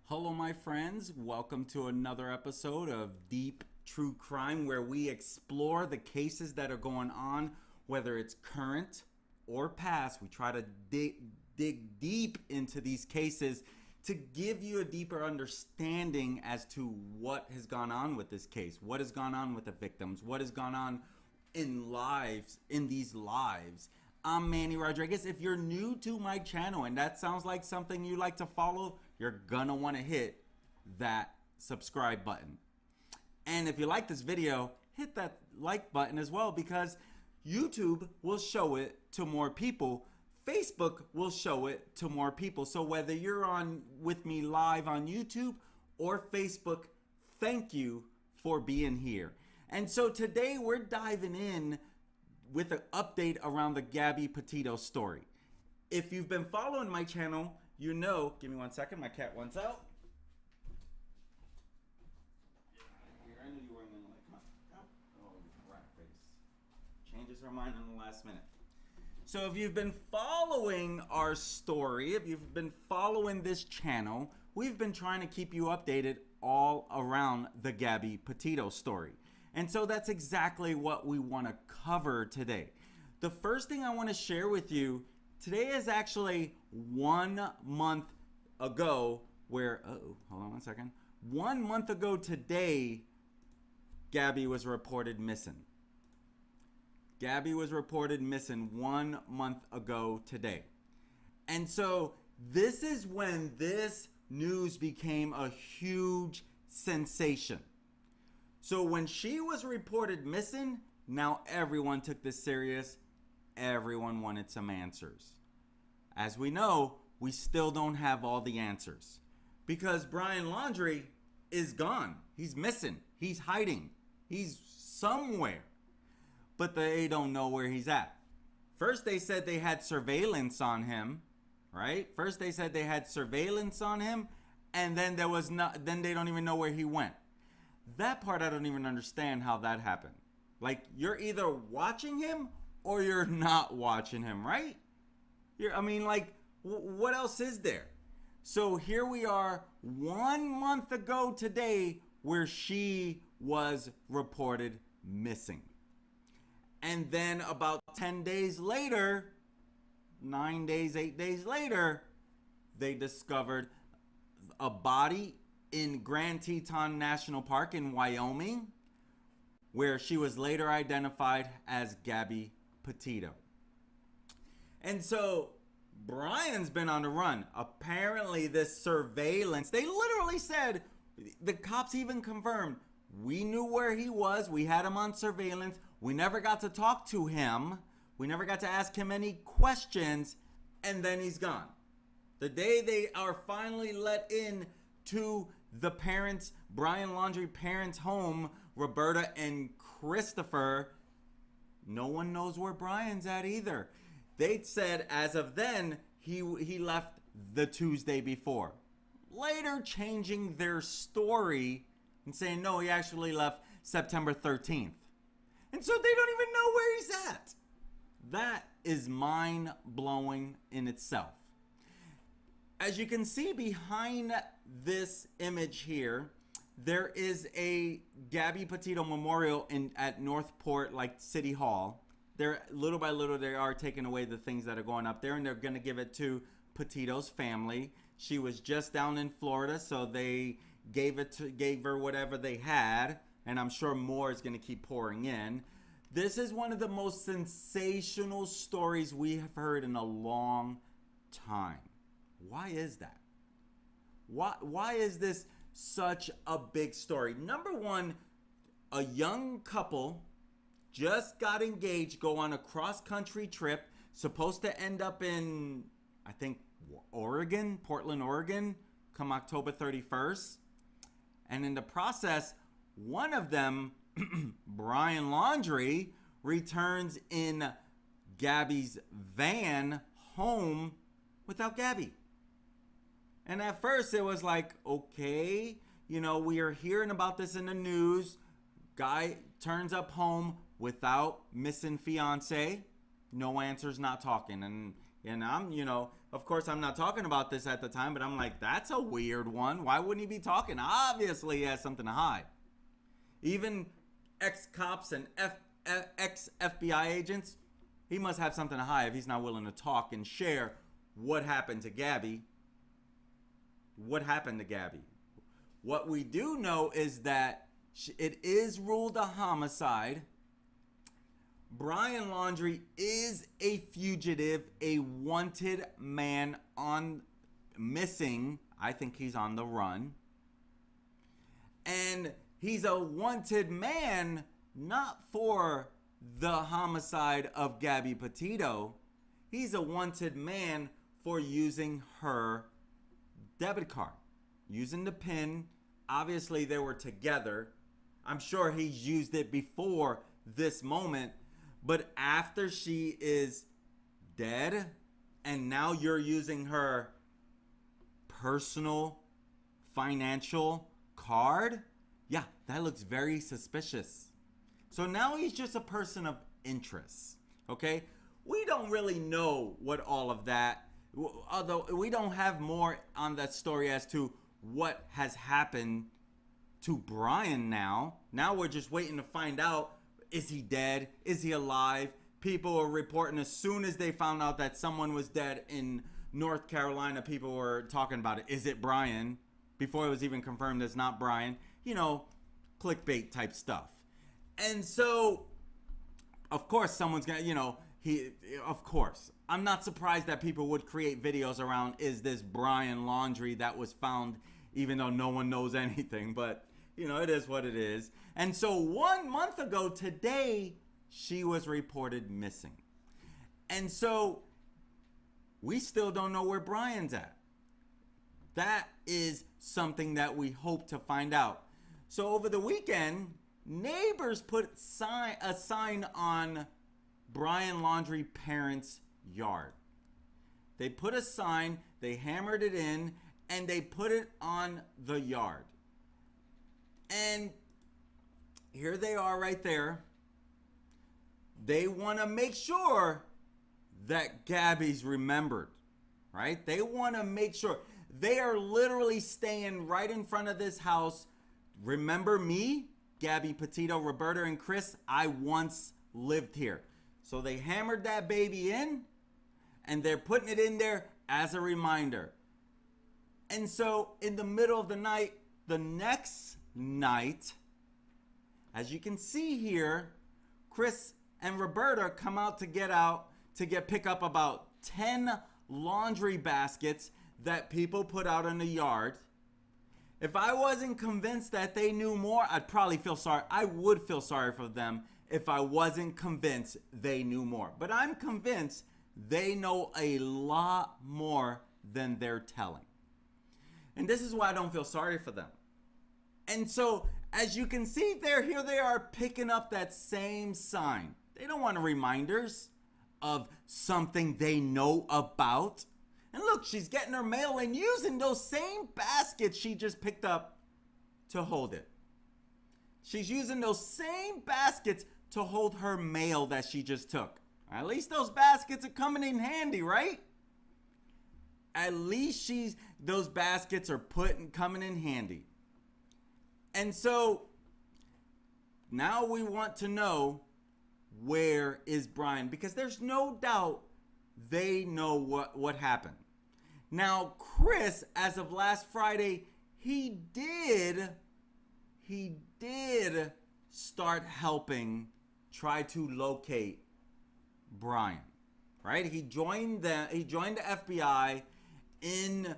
Hello, my friends. Welcome to another episode of Deep True Crime, where we explore the cases that are going on, whether it's current or past. We try to dig deep into these cases to give you a deeper understanding as to what has gone on with this case, what has gone on with the victims, what has gone on in these lives. I'm Manny Rodriguez. If you're new to my channel and that sounds like something you like to follow, you're gonna want to hit that subscribe button. And if you like this video, hit that like button as well, because YouTube will show it to more people. Facebook will show it to more people. So whether you're on with me live on YouTube or Facebook, thank you for being here. And so today we're diving in with an update around the Gabby Petito story. If you've been following my channel, you know, give me 1 second, my cat wants out. Get out of here. I knew you weren't gonna like, come on. Oh, rat face. Changes her mind in the last minute. So if you've been following our story, if you've been following this channel, we've been trying to keep you updated all around the Gabby Petito story. And so that's exactly what we want to cover today. The first thing I want to share with you today is actually 1 month ago where, hold on 1 second. 1 month ago today, Gabby was reported missing. Gabby was reported missing 1 month ago today. And so this is when this news became a huge sensation. So when she was reported missing, now everyone took this serious. Everyone wanted some answers. As we know, we still don't have all the answers because Brian Laundrie is gone. He's missing. He's hiding. He's somewhere, but they don't know where he's at. First, they said they had surveillance on him, right? First, they said they had surveillance on him, and then then they don't even know where he went. That part, I don't even understand how that happened. Like, you're either watching him or you're not watching him, right? What else is there? So here we are 1 month ago today where she was reported missing. And then about 10 days later, 9 days, 8 days later, they discovered a body in Teton National Park in Wyoming, where she was later identified as Gabby Petito. And so Brian's been on the run. Apparently this surveillance, they literally said, the cops even confirmed, we knew where he was, we had him on surveillance, we never got to talk to him, we never got to ask him any questions, and then he's gone. The day they are finally let in to the parents, Brian Laundrie parents' home, Roberta and Christopher, no one knows where Brian's at either. They said as of then, he left the Tuesday before. Later changing their story and saying, no, he actually left September 13th. And so they don't even know where he's at. That is mind-blowing in itself. As you can see behind this image here, there is a Gabby Petito memorial at Northport, like City Hall. They're little by little, they are taking away the things that are going up there, and they're going to give it to Petito's family. She was just down in Florida, so they gave her whatever they had, and I'm sure more is going to keep pouring in. This is one of the most sensational stories we have heard in a long time. Why is that? Why is this such a big story? Number one, a young couple just got engaged, go on a cross-country trip, supposed to end up in, I think, Oregon, Portland, Oregon, come October 31st. And in the process, one of them, Brian Laundrie, returns in Gabby's van home without Gabby. And at first it was like, okay, you know, we are hearing about this in the news. Guy turns up home without missing fiancé. No answers, not talking. And I'm, you know, Of course, I'm not talking about this at the time, but I'm like, that's a weird one. Why wouldn't he be talking? Obviously, he has something to hide. Even ex-cops and ex-FBI agents, he must have something to hide if he's not willing to talk and share what happened to Gabby. What happened to Gabby? What we do know is that it is ruled a homicide. Brian Laundrie is a fugitive, a wanted man on missing. I think he's on the run. And he's a wanted man not for the homicide of Gabby Petito. He's a wanted man for using her debit card, using the PIN. Obviously, they were together. I'm sure he's used it before this moment. But after she is dead, and now you're using her personal financial card, yeah, that looks very suspicious. So now he's just a person of interest, okay? We don't really know what all of that, although we don't have more on that story as to what has happened to Brian now. Now we're just waiting to find out, is he dead? Is he alive? People are reporting as soon as they found out that someone was dead in North Carolina, people were talking about it. Is it Brian? Before it was even confirmed it's not Brian. You know, clickbait type stuff. And so, of course, someone's gonna, you know, of course. I'm not surprised that people would create videos around, is this Brian Laundrie that was found, even though no one knows anything, but you know, it is what it is. And so 1 month ago today, she was reported missing. And so we still don't know where Brian's at. That is something that we hope to find out. So over the weekend, neighbors put a sign on Brian Laundrie parents' yard. They put a sign, they hammered it in, and they put it on the yard. And here they are right there. They want to make sure that Gabby's remembered, right? They want to make sure. They are literally staying right in front of this house. Remember me, Gabby Petito, Roberta, and Chris? I once lived here. So they hammered that baby in, and they're putting it in there as a reminder. And so in the middle of the night, the next night, as you can see here, Chris and Roberta come out to pick up about 10 laundry baskets that people put out in the yard. If I wasn't convinced that they knew more, I'd probably feel sorry. I would feel sorry for them if I wasn't convinced they knew more. But I'm convinced they know a lot more than they're telling. And this is why I don't feel sorry for them. And so, as you can see there, here they are picking up that same sign. They don't want reminders of something they know about. And look, she's getting her mail and using those same baskets she just picked up to hold it. She's using those same baskets to hold her mail that she just took. At least those baskets are coming in handy, right? At least those baskets are coming in handy. And so now we want to know, where is Brian? Because there's no doubt they know what happened. Now, Chris, as of last Friday, he did start helping try to locate Brian, right? He joined the FBI in,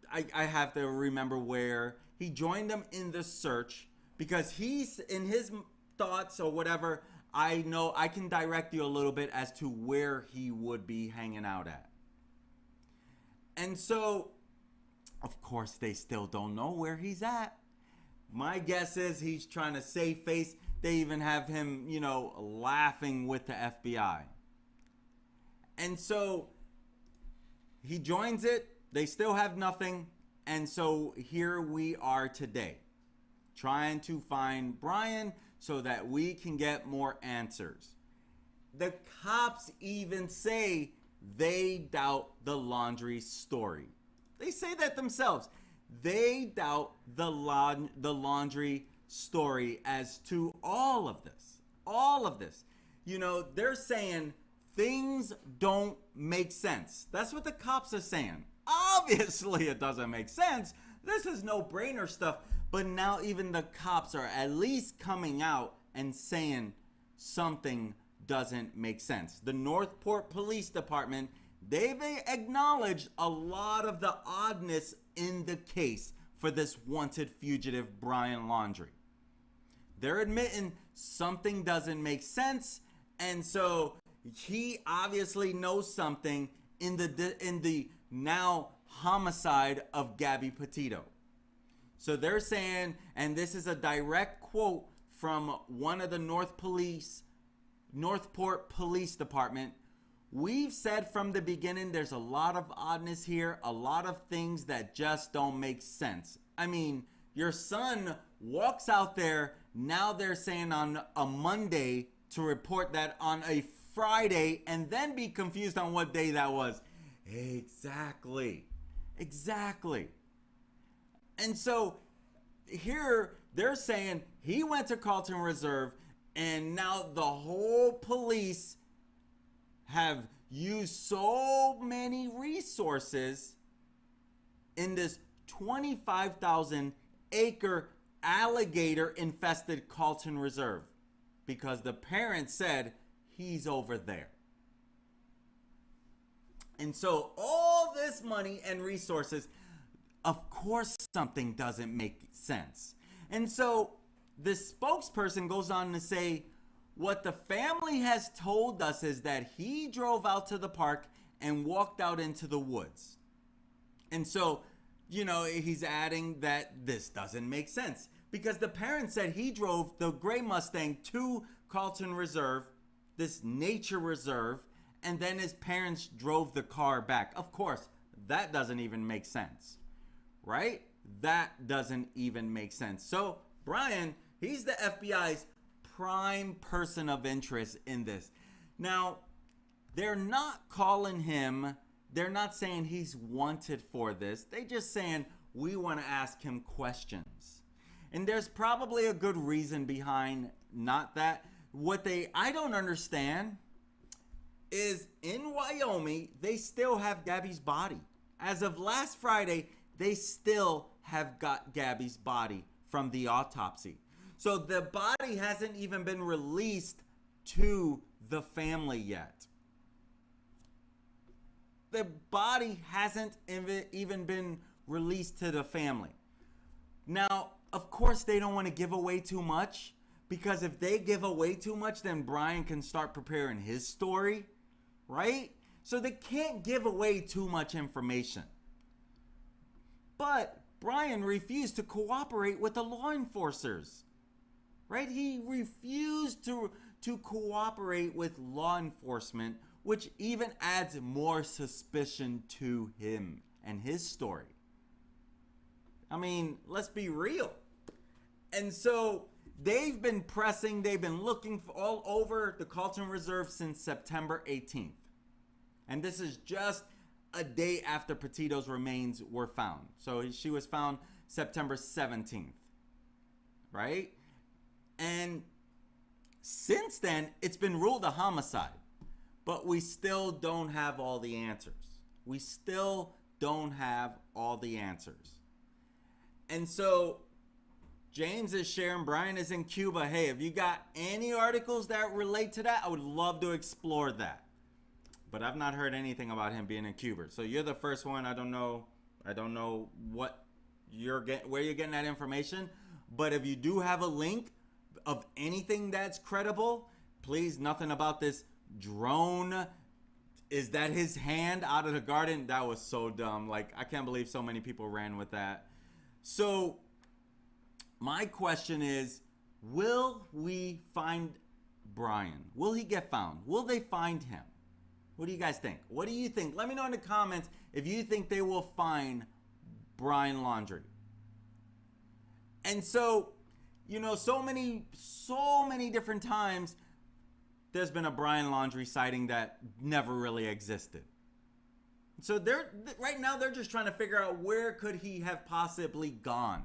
I have to remember where. He joined them in the search because he's, in his thoughts or whatever, I know I can direct you a little bit as to where he would be hanging out at. And so, of course, they still don't know where he's at. My guess is he's trying to save face. They even have him, you know, laughing with the FBI. And so he joins it. They still have nothing. And so here we are today, trying to find Brian so that we can get more answers. The cops even say they doubt the Laundrie story. They say that themselves. They doubt the Laundrie story as to all of this. All of this. You know, they're saying things don't make sense. That's what the cops are saying. Obviously, it doesn't make sense. This is no-brainer stuff. But now even the cops are at least coming out and saying something doesn't make sense. The Northport Police Department, they've acknowledged a lot of the oddness in the case for this wanted fugitive Brian Laundrie. They're admitting something doesn't make sense, and so he obviously knows something in the now homicide of Gabby Petito. So they're saying, and this is a direct quote from one of the Northport Police Department, "We've said from the beginning there's a lot of oddness here, a lot of things that just don't make sense. I mean, your son walks out there, now they're saying on a Monday to report that on a Friday and then be confused on what day that was." Exactly. And so here they're saying he went to Carlton Reserve, and now the whole police have used so many resources in this 25,000 acre alligator infested Carlton Reserve because the parents said he's over there. And so all this money and resources, of course something doesn't make sense. And so the spokesperson goes on to say, what the family has told us is that he drove out to the park and walked out into the woods. And so, you know, he's adding that this doesn't make sense because the parents said he drove the gray Mustang to Carlton Reserve, this nature reserve, and then his parents drove the car back. Of course, that doesn't even make sense, right? That doesn't even make sense. So Brian, he's the FBI's prime person of interest in this. Now, they're not calling him, they're not saying he's wanted for this. They're just saying we want to ask him questions. And there's probably a good reason behind not that. I don't understand is in Wyoming, they still have Gabby's body. As of last Friday, they still have got Gabby's body from the autopsy. So the body hasn't even been released to the family yet. The body hasn't even been released to the family. Now, of course, they don't want to give away too much, because if they give away too much, then Brian can start preparing his story, right? So they can't give away too much information. But Brian refused to cooperate with the law enforcers, right? He refused to cooperate with law enforcement, which even adds more suspicion to him and his story. I mean, let's be real. And so they've been pressing, they've been looking for all over the Carlton Reserve since September 18th. And this is just a day after Petito's remains were found. So she was found September 17th, right? And since then, it's been ruled a homicide. But we still don't have all the answers. We still don't have all the answers. And so James is sharing, Brian is in Cuba. Hey, if you got any articles that relate to that, I would love to explore that. But I've not heard anything about him being in Cuba. So you're the first one. I don't know what where you're getting that information. But if you do have a link of anything that's credible, please, nothing about this drone. Is that his hand out of the garden? That was so dumb. Like, I can't believe so many people ran with that. So my question is, will we find Brian? Will he get found? Will they find him? What do you guys think? What do you think? Let me know in the comments if you think they will find Brian Laundrie. And so, you know, so many different times there's been a Brian Laundrie sighting that never really existed. So right now they're just trying to figure out where could he have possibly gone.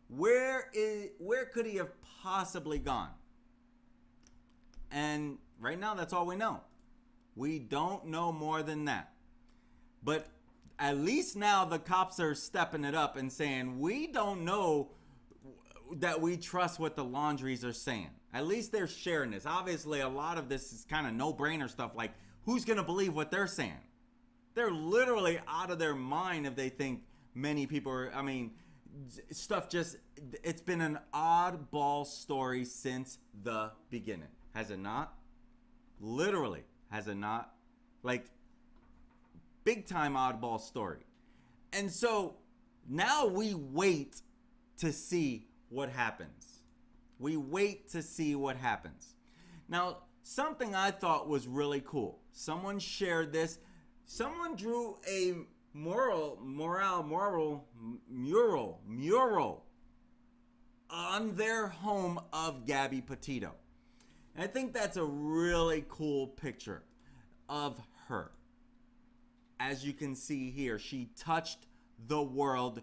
Where could he have possibly gone? And right now that's all we know. We don't know more than that. But at least now the cops are stepping it up and saying, we don't know that we trust what the Laundries are saying. At least they're sharing this. Obviously, a lot of this is kind of no-brainer stuff, like who's going to believe what they're saying? They're literally out of their mind if they think many people are, I mean, stuff just, it's been an oddball story since the beginning. Has it not? Literally, has it not? Like, big time oddball story. And so now we wait to see what happens. We wait to see what happens. Now, something I thought was really cool. Someone shared this. Someone drew a mural on their home of Gabby Petito. And I think that's a really cool picture of her. As you can see here, she touched the world.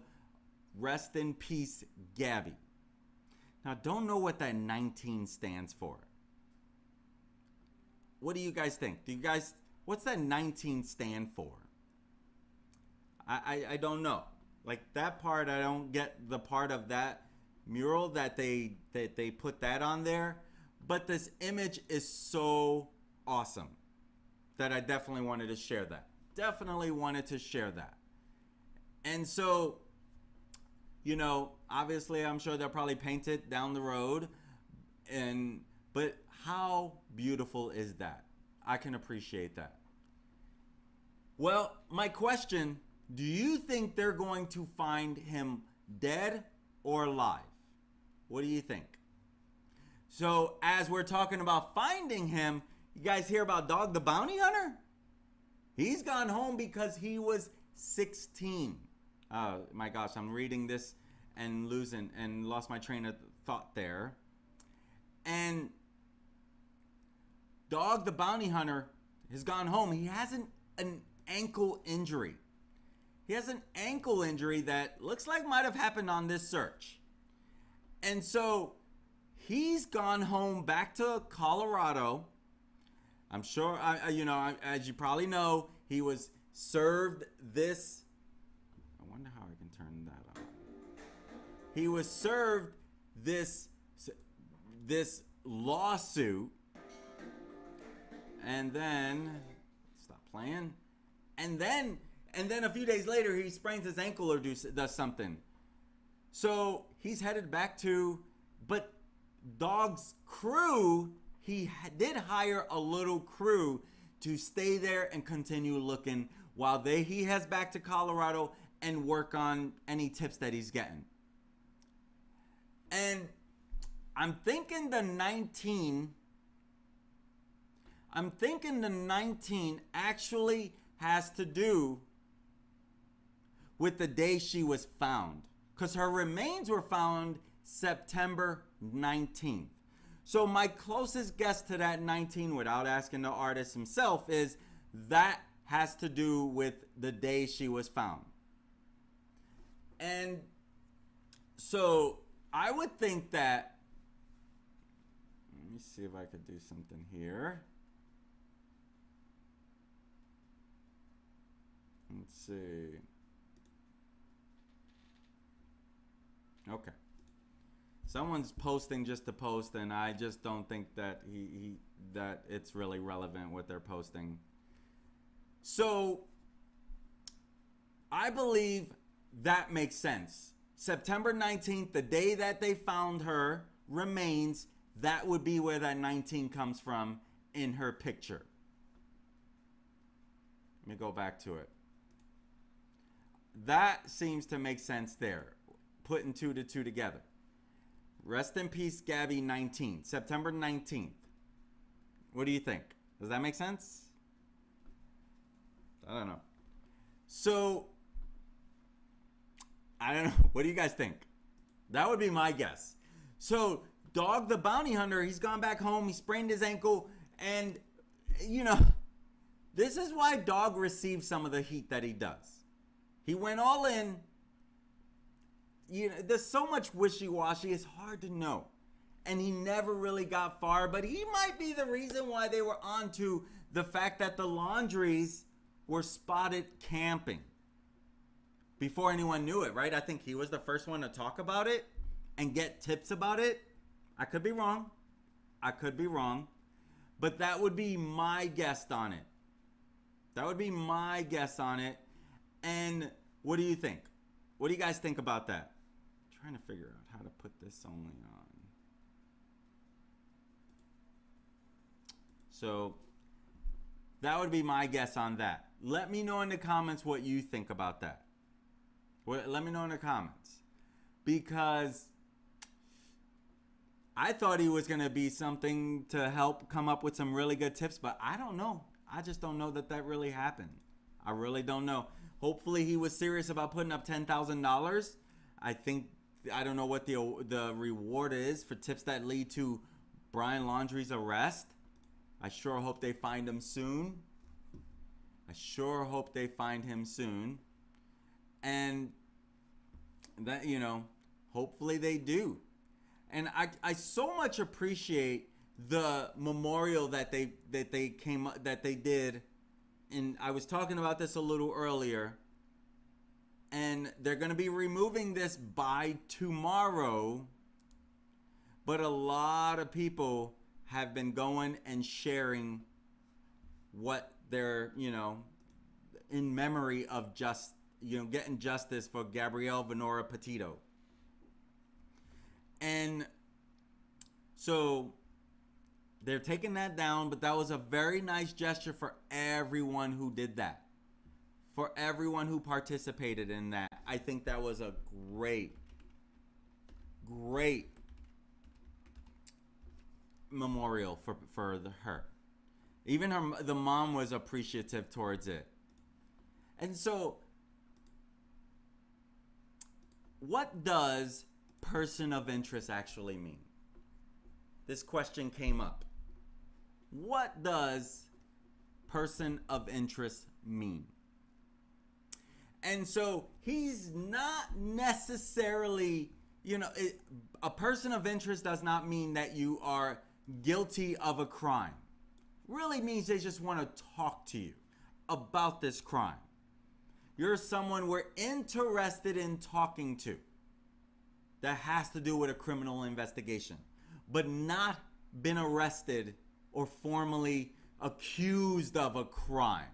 Rest in peace, Gabby. Now, don't know what that 19 stands for. What do you guys think? What's that 19 stand for? I don't know. Like that part, I don't get the part of that mural that they put that on there. But this image is so awesome that I definitely wanted to share that. Definitely wanted to share that. And so, you know, obviously I'm sure they'll probably paint it down the road. But how beautiful is that? I can appreciate that. Well, my question, do you think they're going to find him dead or alive? What do you think? So as we're talking about finding him, you guys hear about Dog the Bounty Hunter? He's gone home because he was 16. Oh my gosh, I'm reading this and lost my train of thought there. And Dog the Bounty Hunter has gone home. He has an ankle injury. He has an ankle injury that looks like might have happened on this search. And so he's gone home back to Colorado. I'm sure, as you probably know, he was served this. I wonder how I can turn that on. He was served this lawsuit, and then stop playing, and then a few days later he sprains his ankle or does something. So he's headed back to, but Dog's crew, he did hire a little crew to stay there and continue looking while he heads back to Colorado and work on any tips that he's getting. And I'm thinking the 19 actually has to do with the day she was found, because her remains were found September 19th. So my closest guess to that 19, without asking the artist himself, is that has to do with the day she was found. And so I would think that, let me see if I could do something here. Let's see. Okay. Someone's posting just to post, and I just don't think that that it's really relevant what they're posting. So I believe that makes sense. September 19th, the day that they found her remains, that would be where that 19 comes from in her picture. Let me go back to it. That seems to make sense there, putting 2 to 2 together. Rest in peace, Gabby 19, September 19th. What do you think? Does that make sense? I don't know. So, I don't know. What do you guys think? That would be my guess. So, Dog the Bounty Hunter, he's gone back home. He sprained his ankle. And, you know, This is why Dog receives some of the heat that he does. He went all in. You know, there's so much wishy-washy, it's hard to know. And he never really got far, but he might be the reason why they were onto the fact that the Laundries were spotted camping before anyone knew it, right? I think he was the first one to talk about it and get tips about it. I could be wrong. I could be wrong. But that would be my guess on it. That would be my guess on it. And what do you think? What do you guys think about that? I'm trying to figure out how to put this only on. So that would be my guess on that. Let me know in the comments what you think about that. Let me know in the comments. Because I thought he was going to be something to help come up with some really good tips, but I don't know. I just don't know that that really happened. I really don't know. Hopefully he was serious about putting up $10,000. I don't know what the reward is for tips that lead to Brian Laundrie's arrest. I sure hope they find him soon. I sure hope they find him soon. And that, you know, hopefully they do. And I so much appreciate the memorial that they did. And I was talking about this a little earlier. And they're going to be removing this by tomorrow. But a lot of people have been going and sharing what they're, you know, in memory of just, you know, getting justice for Gabrielle Venora Petito. And so they're taking that down, but that was a very nice gesture for everyone who did that. For everyone who participated in that. I think that was a great memorial for her. Even the mom was appreciative towards it. And so, what does person of interest actually mean? This question came up. What does person of interest mean? And so he's not necessarily, you know, a person of interest does not mean that you are guilty of a crime. Really means they just want to talk to you about this crime. You're someone we're interested in talking to that has to do with a criminal investigation, but not been arrested or formally accused of a crime.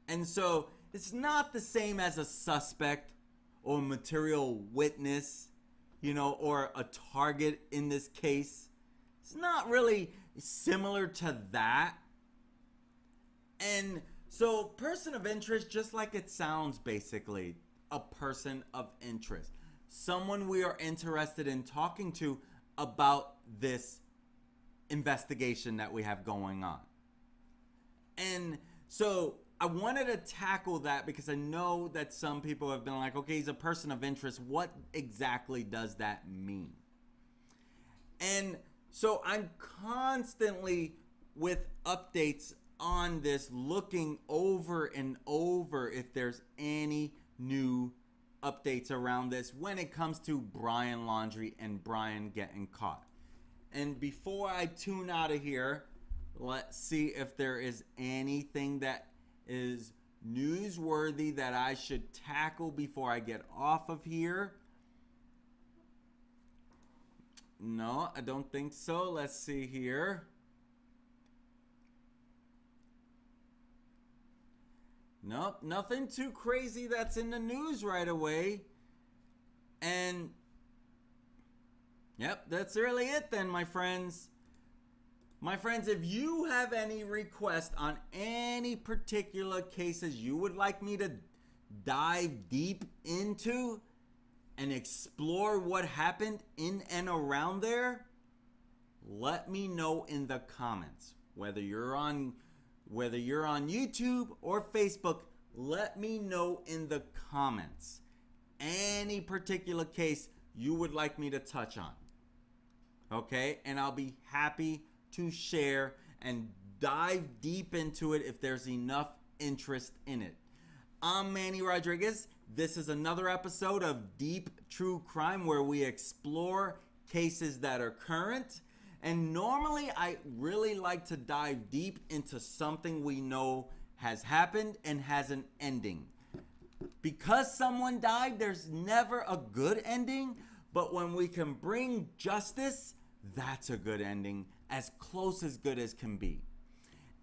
And so it's not the same as a suspect or material witness, you know, or a target in this case. It's not really similar to that. And so person of interest, just like it sounds, basically a person of interest, someone we are interested in talking to about this investigation that we have going on. And so I wanted to tackle that because I know that some people have been like, okay, he's a person of interest. What exactly does that mean? And so I'm constantly with updates on this, looking over and over if there's any new updates around this when it comes to Brian Laundrie and Brian getting caught. And before I tune out of here, let's see if there is anything that is newsworthy that I should tackle before I get off of here. No, I don't think so. Let's see here. Nope, nothing too crazy that's in the news right away. And yep, that's really it then, my friends. My friends, if you have any requests on any particular cases you would like me to dive deep into and explore what happened in and around there, let me know in the comments. Whether you're on YouTube or Facebook, let me know in the comments any particular case you would like me to touch on. Okay? And I'll be happy to share and dive deep into it if there's enough interest in it. I'm Manny Rodriguez. This is another episode of Deep True Crime where we explore cases that are current. And normally I really like to dive deep into something we know has happened and has an ending. Because someone died, there's never a good ending, but when we can bring justice, that's a good ending, as close as good as can be.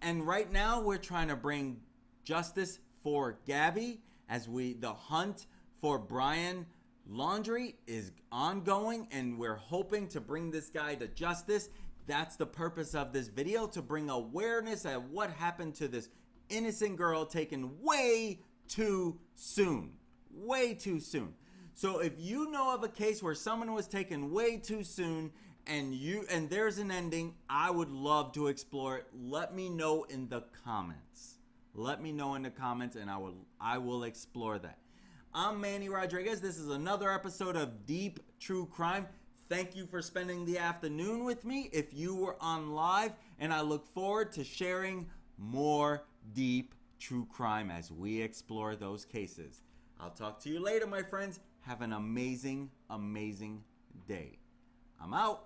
And right now we're trying to bring justice for Gabby as the hunt for Brian Laundrie is ongoing, and we're hoping to bring this guy to justice. That's the purpose of this video, to bring awareness at what happened to this innocent girl taken way too soon. Way too soon. So if you know of a case where someone was taken way too soon and there's an ending, I would love to explore it. Let me know in the comments. Let me know in the comments and I will explore that. I'm Manny Rodriguez. This is another episode of Deep True Crime. Thank you for spending the afternoon with me if you were on live, and I look forward to sharing more deep true crime as we explore those cases. I'll talk to you later, my friends. Have an amazing, amazing day. I'm out.